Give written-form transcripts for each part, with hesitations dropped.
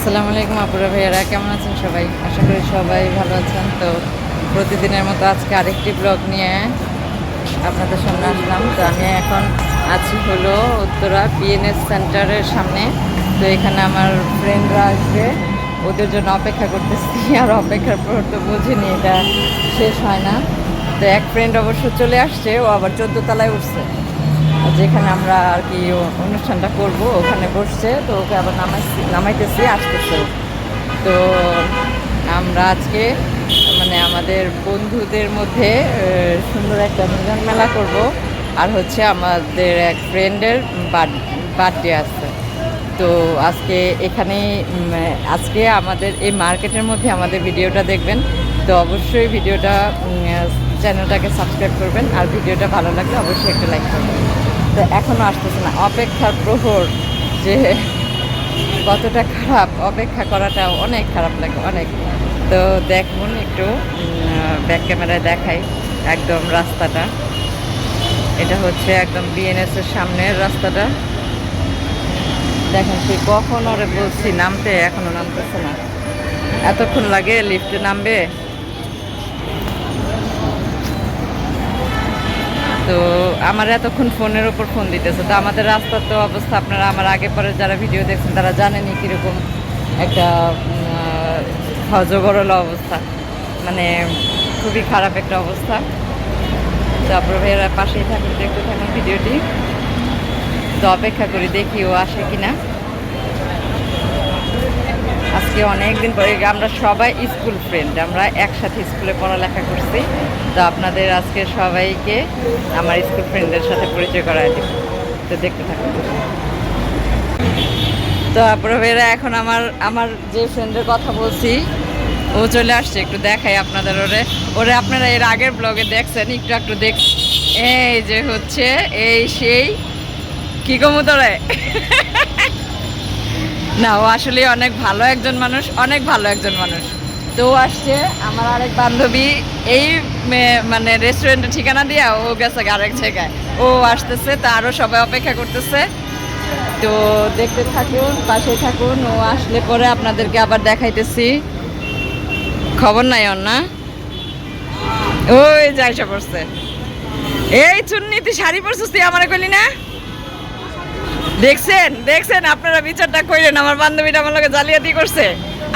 আসসালামু আলাইকুম আপুরা ভাইয়ারা, কেমন আছেন সবাই? আশা করি সবাই ভালো আছেন। তো প্রতিদিনের মতো আজকে আরেকটি ব্লগ নিয়ে আপনাদের সামনে আসলাম। তো আমি এখন আছি হলো উত্তরা বিএনএস সেন্টারের সামনে। তো এখানে আমার ফ্রেন্ডরা আসবে, ওদের জন্য অপেক্ষা করতেছি। আর অপেক্ষার পর তো বুঝিনি, এটা শেষ হয় না। তো এক ফ্রেন্ড অবশ্য চলে আসছে, ও আবার 14 তলায় উঠছে, যেখানে আমরা আর কি অনুষ্ঠানটা করব ওখানে বসছে। তো ওকে আবার নামাইতেছি, আসতেছে। তো আমরা আজকে মানে আমাদের বন্ধুদের মধ্যে সুন্দর একটা মিলন মেলা করব। আর হচ্ছে আমাদের এক ফ্রেন্ডের বার্থডে আছে। তো আজকে এখানে আজকে আমাদের এই মার্কেটের মধ্যে আমাদের ভিডিওটা দেখবেন। তো অবশ্যই ভিডিওটা চ্যানেলটাকে সাবস্ক্রাইব করবেন, আর ভিডিওটা ভালো লাগলে অবশ্যই একটা লাইক করবেন। তো এখনও আসতেছে না, অপেক্ষার প্রহর যে কতটা খারাপ, অপেক্ষা করাটা অনেক খারাপ লাগে, অনেক। তো দেখুন একটু ব্যাক ক্যামেরায় দেখাই একদম রাস্তাটা। এটা হচ্ছে একদম বিএনএস এর সামনের রাস্তাটা। দেখেন সে কখন ওরে বলছি নামতে, এখনো নামতেছে না। এতক্ষণ লাগে লিফটে নামবে। তো আমার এতক্ষণ ফোনের ওপর ফোন দিতেছে। তো আমাদের রাস্তার তো অবস্থা আপনারা আমার আগে পরে যারা ভিডিও দেখছেন তারা জানেনই কীরকম একটা হজবরল অবস্থা, মানে খুবই খারাপ একটা অবস্থা। তারপর ভাইয়েরা পাশেই থাকুন, দেখতে থাকুন ভিডিওটি। তো অপেক্ষা করি দেখি ও আসে কিনা। আজকে অনেক দিন পরে, আমরা সবাই স্কুল ফ্রেন্ড, আমরা একসাথে স্কুলে পড়ালেখা করছি। তো আপনাদের আজকে সবাইকে আমার স্কুল ফ্রেন্ডদের সাথে পরিচয় করায় দেব। তো দেখতে থাকুন। তো আপনারা ভাইয়েরা এখন আমার যে ফ্রেন্ডের কথা বলছি ও চলে আসছে, একটু দেখাই আপনাদের। ওরে আপনারা এর আগের ব্লগে দেখছেন, একটু দেখ। এই যে হচ্ছে এই সেই কি কমুতরে না, ও আসলে অনেক ভালো একজন মানুষ, অনেক ভালো একজন মানুষ। তো ও আসছে, আমার আরেক বান্ধবী এই মানে রেস্টুরেন্টের ঠিকানা দিয়া ও গেছে আরেক জায়গায়, ও আসতেছে। তো আরও সবাই অপেক্ষা করতেছে। তো দেখতে থাকুন, পাশে থাকুন। ও আসলে পরে আপনাদেরকে আবার দেখাইতেছি। খবর নাই ওর না, ওই যাইসা পড়ছে। এই চুন্নি তুই শাড়ি পরছিস, তুই আমারে কইলি না? দেখছেন আপনারা বিচারটা কইলেন। আমার বান্ধবীটা আমার লগে জালিয়াতি করছে,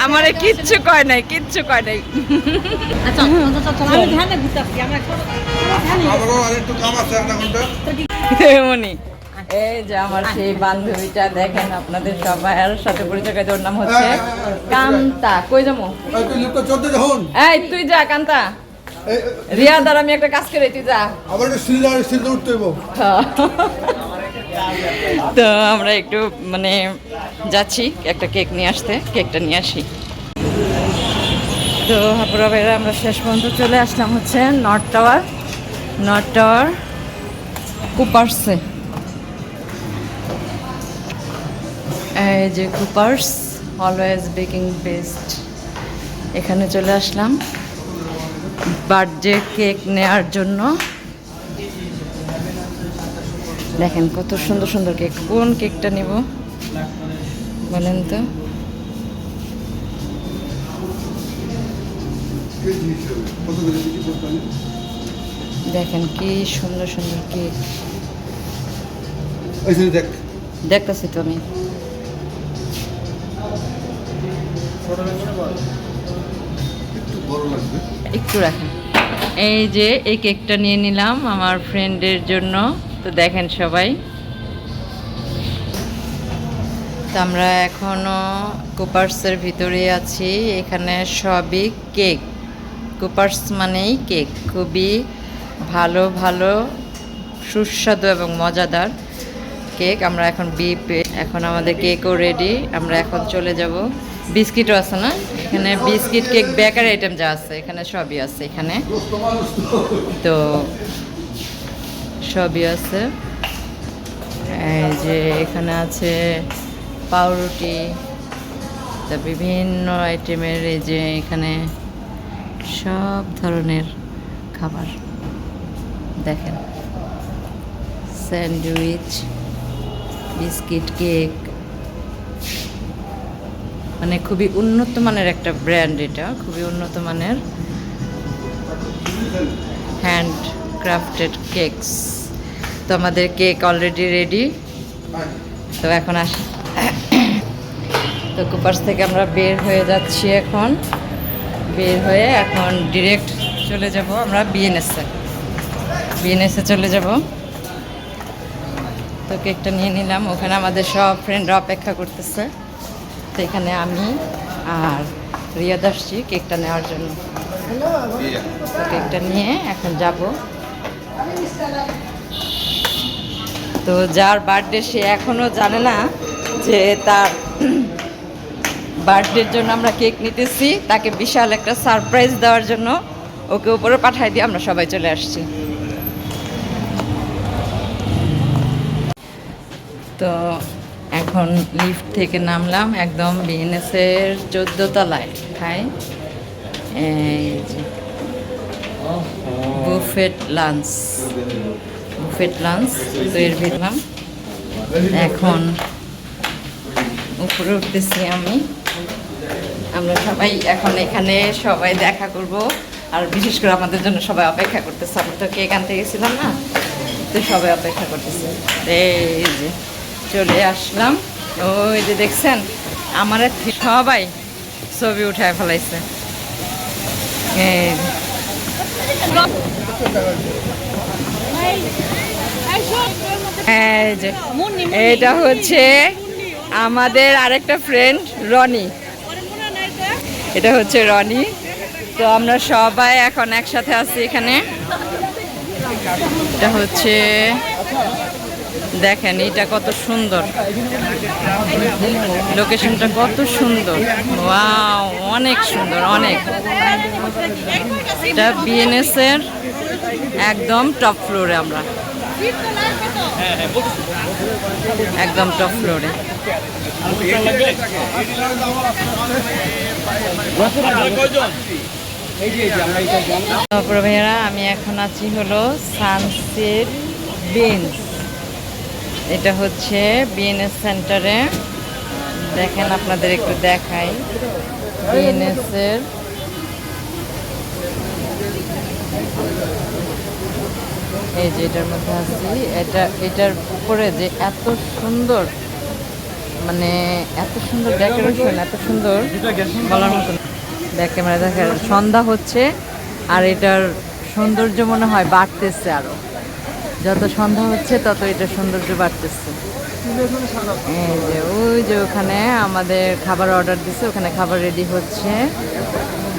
আমারে কিচ্ছু কয় নাই। এমনই। এই যে আমার সেই বান্ধবীটা দেখেন, আপনাদের সবার সাথে পরিচয় করে। ওর নাম হচ্ছে কান্তা। কই যাবো? এই তুই যা কান্তা, রিয়া দ্বারা আমি একটা কাজ করে, তুই যা। তো আমরা একটু মানে যাচ্ছি একটা কেক নিয়ে আসতে, কেকটা নিয়ে আসি। তো হাপুরা ভাইরা আমরা শেষ পর্যন্ত চলে আসলাম হচ্ছে নর্থ টাওয়ার কুপার্সে। এই যে কুপার্স অলওয়েজ বেকিং বেস্ট, এখানে চলে আসলাম বার্থডে কেক নেওয়ার জন্য। দেখেন কত সুন্দর সুন্দর কেক। কোন কেকটা নিব বলেন তো? দেখেন কি সুন্দর সুন্দর কেক। দেখতেছি তো আমি। একটু রাখেন। এই যে এই কেকটা নিয়ে নিলাম আমার ফ্রেন্ডের জন্য। তো দেখেন সবাই, তো আমরা এখনো কুপার্সের ভিতরে আছি। এখানে সবই কেক, কুপার্স মানেই কেক। খুবই ভালো ভালো সুস্বাদু এবং মজাদার কেক। আমরা এখন এখন আমাদের কেকও রেডি। আমরা এখন চলে যাব। বিস্কিটও আছে না এখানে? বিস্কিট, কেক, বেকারি আইটেম যা আছে এখানে সবই আছে এখানে। তো সবই আছে। এই যে এখানে আছে পাউরুটি, তা বিভিন্ন আইটেমের। এই যে এখানে সব ধরনের খাবার দেখেন, স্যান্ডউইচ, বিস্কিট, কেক, মানে খুবই উন্নত মানের একটা ব্র্যান্ড, এটা খুবই উন্নত মানের হ্যান্ড ক্রাফটেড কেকস। তো আমাদের কেক অলরেডি রেডি। তো এখন তো কুপার্স থেকে আমরা বের হয়ে যাচ্ছি। এখন বের হয়ে এখন ডিরেক্ট চলে যাব আমরা বিএনএসে চলে যাব। তো কেকটা নিয়ে নিলাম, ওখানে আমাদের সব ফ্রেন্ডরা অপেক্ষা করতেছে। তো এখানে আমি আর রিয়াদ আসছি কেকটা নেওয়ার জন্য। তো কেকটা নিয়ে এখন যাব। তো যার বার্থডে সে এখনও জানে না যে তার বার্থডের জন্য আমরা কেক নিতেছি, তাকে বিশাল একটা সারপ্রাইজ দেওয়ার জন্য ওকে উপরে পাঠাই দিয়ে আমরা সবাই চলে আসছি। তো এখন লিফট থেকে নামলাম একদম বিএনএসের 14 তলায়। খাই এই যে বুফেট লাঞ্চ তো এর ভিতলাম। এখন উপরে উঠতেছি আমরা সবাই এখন এখানে সবাই দেখা করব। আর বিশেষ করে আমাদের জন্য সবাই অপেক্ষা করতেছে। আমি তো কেক আনতে গেছিলাম না, তো সবাই অপেক্ষা করতেছে। এই যে চলে আসলাম। ওই যে দেখছেন আমার সবাই ছবি উঠায় ফেলাইছে। এই যে এটা হচ্ছে আমাদের আরেকটা ফ্রেন্ড রনি, এটা হচ্ছে রনি। তো আমরা সবাই এখন একসাথে আছি এখানে। এটা হচ্ছে দেখেন এটা কত সুন্দর, লোকেশনটা কত সুন্দর, ওয়াও অনেক সুন্দর অনেক। এটা বিএনএস এর একদম টপ ফ্লোরে, আমরা একদম টপ ফ্লোরে। তারপরে ভাইয়ারা আমি এখন আছি হলো সানসেট বিনস। এটা হচ্ছে বিএনএস সেন্টারে। দেখেন আপনাদের একটু দেখাই বিএনএস এর এই যে এটার মধ্যে আছি। এটার উপরে যে এত সুন্দর, মানে এত সুন্দর ডেকোরেশন, এত সুন্দর বলার মতো। ব্যাক ক্যামেরা দেখেন সন্ধ্যা হচ্ছে আর এটার সৌন্দর্য মনে হয় বাড়তেছে, আরো যত সন্ধ্যা হচ্ছে তত এটা সৌন্দর্য বাড়তেছে। এই যে ওই যে ওখানে আমাদের খাবার অর্ডার দিছে, ওখানে খাবার রেডি হচ্ছে।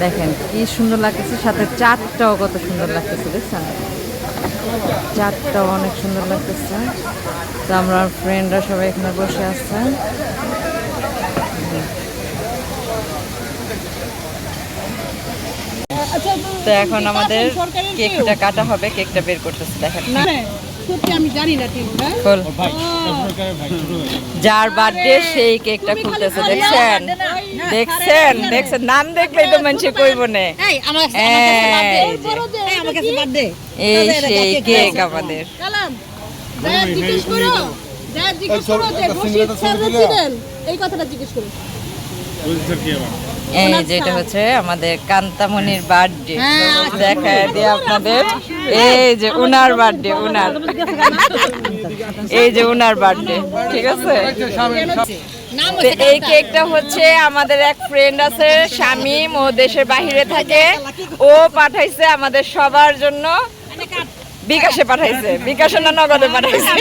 দেখেন কি সুন্দর লাগতেছে, সাথে চাটটাও কত সুন্দর লাগতেছে, দেখছেন চাটটাও অনেক সুন্দর লাগতেছে। তো আমরা ফ্রেন্ডরা সবাই এখানে বসে আছে। তো এখন আমাদের কেকটা কাটা হবে, কেকটা বের করতেছে। দেখেন আমি জানি না ঠিক না। যার বার্থডে সেই কেকটা খুলতেছে, দেখছেন দেখছেন দেখছেন, নাম দেখলেই তো মানুষ কইব না। এই সেই কেক আমাদের। এই কথাটা জিজ্ঞেস করো। এই যেটা হচ্ছে আমাদের কান্তামণির বার্থডে, দেখা দিয়ে আপনাদের। এই যে উনার বার্থডে, এই যে উনার বার্থডে, ঠিক আছে। এই কেকটা হচ্ছে আমাদের এক ফ্রেন্ড আছে শামীম, ও দেশের বাহিরে থাকে, ও পাঠাইছে আমাদের সবার জন্য। বিকাশে পাঠাইছে, বিকাশে না নগদে পাঠাইছে।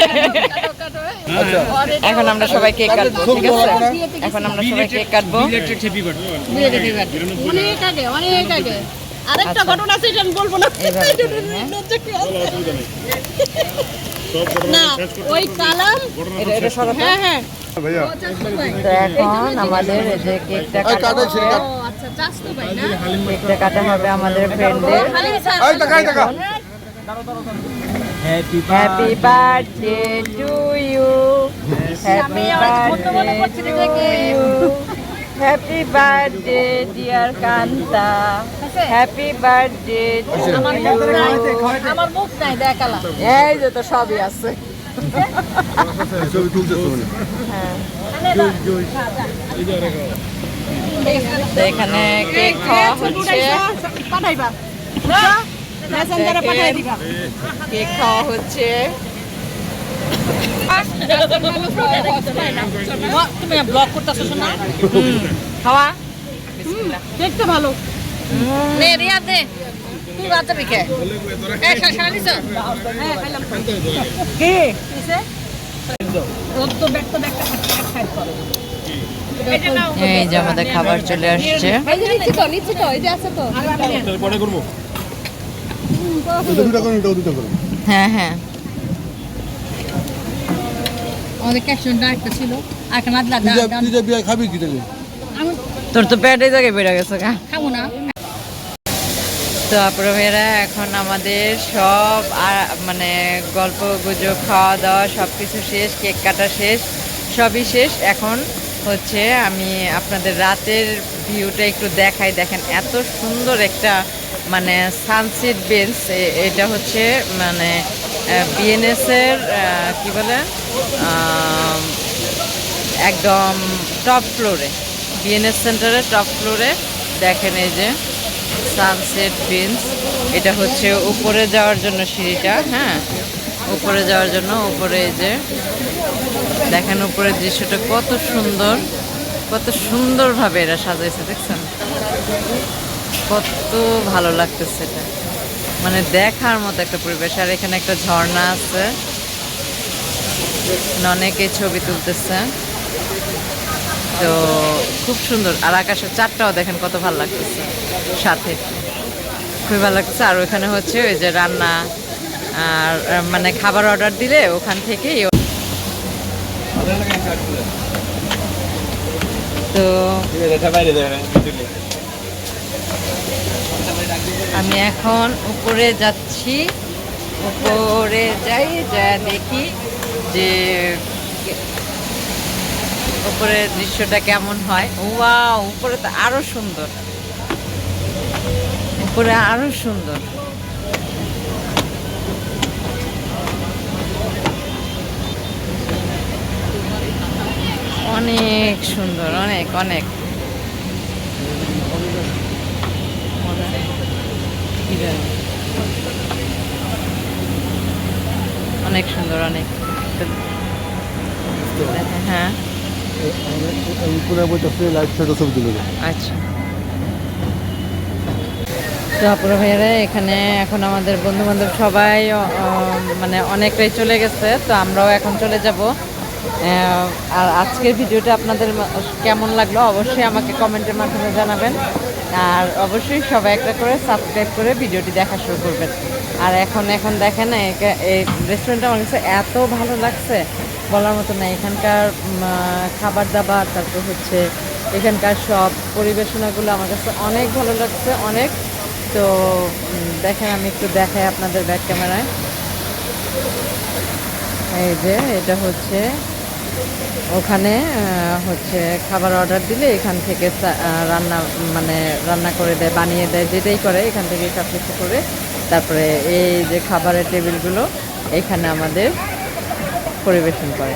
এখন আমরা সবাই কেক কাটবো, ঠিক আছে। এখন আমরা সবাই কেক কাটবো। অনেক আগে অনেক আগে আরেকটা ঘটনা আছে, এটা আমি বলবো না। না ওই কালাম এটা সরাতে। হ্যাঁ হ্যাঁ তো এখন আমাদের এই যে কেকটা কাটা হবে, আচ্ছা চাস্তু ভাই না, কেকটা কাটা হবে আমাদের ফ্রেন্ডদের। Happy birthday to you. Happy birthday to you. Happy birthday dear Kanta. Happy birthday to you. আমার মুখ নাই দেখালা। এই যে তো সবই আছে। ছবি তুলতেছো মানে? হ্যাঁ। তো এখানে কেক খাওয়া হচ্ছে, পাঠাইবা মেসেঞ্জারে পাঠাই দিবা। কেক খাওয়া হচ্ছে। তুমি ব্লগ করতেছো শোনা? খাওয়া বিসমিল্লাহ। দেখতে ভালো। নে রিয়া দে, তুই বাচ্চা বিকে শাশা নিছ। হ্যাঁ খাইলাম। কি কিসে? তো ব্যাগটা খাই করো। এই যে আমাদের খাবার চলে আসছে। এই যে নিচ্ছি তো এই যে আছে তো। পরে করবো দুটো করুন, দুটো করুন। হ্যাঁ হ্যাঁ, আমাদের ক্যাশন ডাইরেক্ট ছিল আর একটা নাদলা তুই যে বিয়ে খাবি কি তাহলে? আমি তোর তো পেটে জায়গায় বেড়ে গেছে গা। খাবো না। তো আপনারা ভাইয়েরা এখন আমাদের সব মানে গল্প গুজব খাওয়া দাওয়া সব কিছু শেষ, কেক কাটা শেষ, সবই শেষ। এখন হচ্ছে আমি আপনাদের রাতের ভিউটা একটু দেখাই। দেখেন এত সুন্দর একটা মানে সানসেট বেঞ্চ। এটা হচ্ছে মানে বিএনএসের কি বলে একদম টপ ফ্লোরে, বিএনএস সেন্টারের টপ ফ্লোরে দেখেন এই যে সানসেট বেঞ্চ। এটা হচ্ছে উপরে যাওয়ার জন্য সিঁড়িটা, হ্যাঁ উপরে যাওয়ার জন্য। উপরে এই যে দেখেন উপরের দৃশ্যটা কত সুন্দর, কত সুন্দরভাবে এরা সাজাইছে, দেখছেন কত ভালো লাগতেছে। এটা মানে দেখার মতো একটা পরিবেশ। আর এখানে একটা ঝর্ণা আছে, অনেকে ছবি তুলতেছে, তো খুব সুন্দর। আর আকাশের চারটাও দেখেন কত ভালো লাগতেছে, সাথে খুবই ভালো লাগতেছে। আর ওখানে হচ্ছে ওই যে রান্না আর মানে খাবার অর্ডার দিলে ওখান থেকেই। তো আমি এখন উপরে যাচ্ছি, উপরে যাই, যা দেখি যে উপরের দৃশ্যটা কেমন হয়। ওয়াও, উপরে তো আরো সুন্দর, উপরে আরো সুন্দর। অনেক সুন্দর, অনেক অনেক অনেক সুন্দর, অনেক। হ্যাঁ আচ্ছা। তো আপনারা ভাইয়ারা এখানে এখন আমাদের বন্ধু বান্ধব সবাই মানে অনেকটাই চলে গেছে, তো আমরাও এখন চলে যাব। আর আজকের ভিডিওটা আপনাদের কেমন লাগলো অবশ্যই আমাকে কমেন্টের মাধ্যমে জানাবেন। আর অবশ্যই সবাই একটা করে সাবস্ক্রাইব করে ভিডিওটি দেখা শুরু করবেন। আর এখন দেখেন এই রেস্টুরেন্টটা আমার কাছে এত ভালো লাগছে বলার মতো না। এখানকার খাবার দাবার, তারপর হচ্ছে এখানকার সব পরিবেশনাগুলো আমার কাছে অনেক ভালো লাগছে, অনেক। তো দেখেন আমি একটু দেখাই আপনাদের ব্যাক ক্যামেরায়। এই যে এটা হচ্ছে ওখানে হচ্ছে খাবার অর্ডার দিলে এখান থেকে রান্না মানে রান্না করে দেয়, বানিয়ে দেয়, যেটাই করে এখান থেকে সব কিছু করে তারপরে এই যে খাবারের টেবিলগুলো এখানে আমাদের পরিবেশন করে।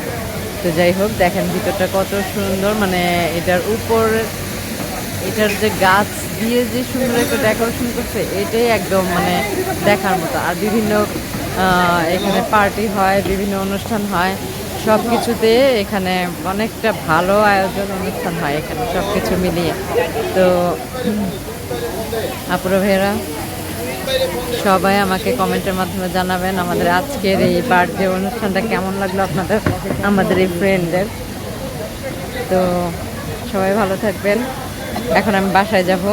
তো যাই হোক, দেখেন ভিতরটা কত সুন্দর, মানে এটার উপর এটার যে গাছ দিয়ে যে সুন্দর একটা ডেকোরেশন করছে, এটাই একদম মানে দেখার মতো। আর বিভিন্ন এখানে পার্টি হয়, বিভিন্ন অনুষ্ঠান হয়, সব কিছুতে এখানে অনেকটা ভালো আয়োজন অনুষ্ঠান হয় এখানে সব কিছু মিলিয়ে। তো আপুরা ভাইয়েরা সবাই আমাকে কমেন্টের মাধ্যমে জানাবেন আমাদের আজকের এই বার্থডে অনুষ্ঠানটা কেমন লাগলো আপনাদের, আমাদের এই ফ্রেন্ডদের। তো সবাই ভালো থাকবেন। এখন আমি বাসায় যাব,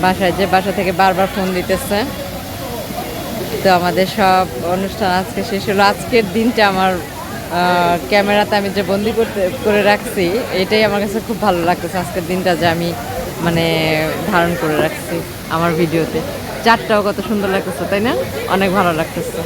বাসায় যে বাসা থেকে বারবার ফোন দিতেছে। তো আমাদের সব অনুষ্ঠান আজকে শেষ হলো। আজকের দিনটা আমার ক্যামেরাতে আমি যে বন্দি করে রাখছি, এটাই আমার কাছে খুব ভালো লাগতেছে। আজকের দিনটা যে আমি মানে ধারণ করে রাখছি আমার ভিডিওতে, চারটাও কত সুন্দর লাগতেছে, তাই না? অনেক ভালো লাগতেছে।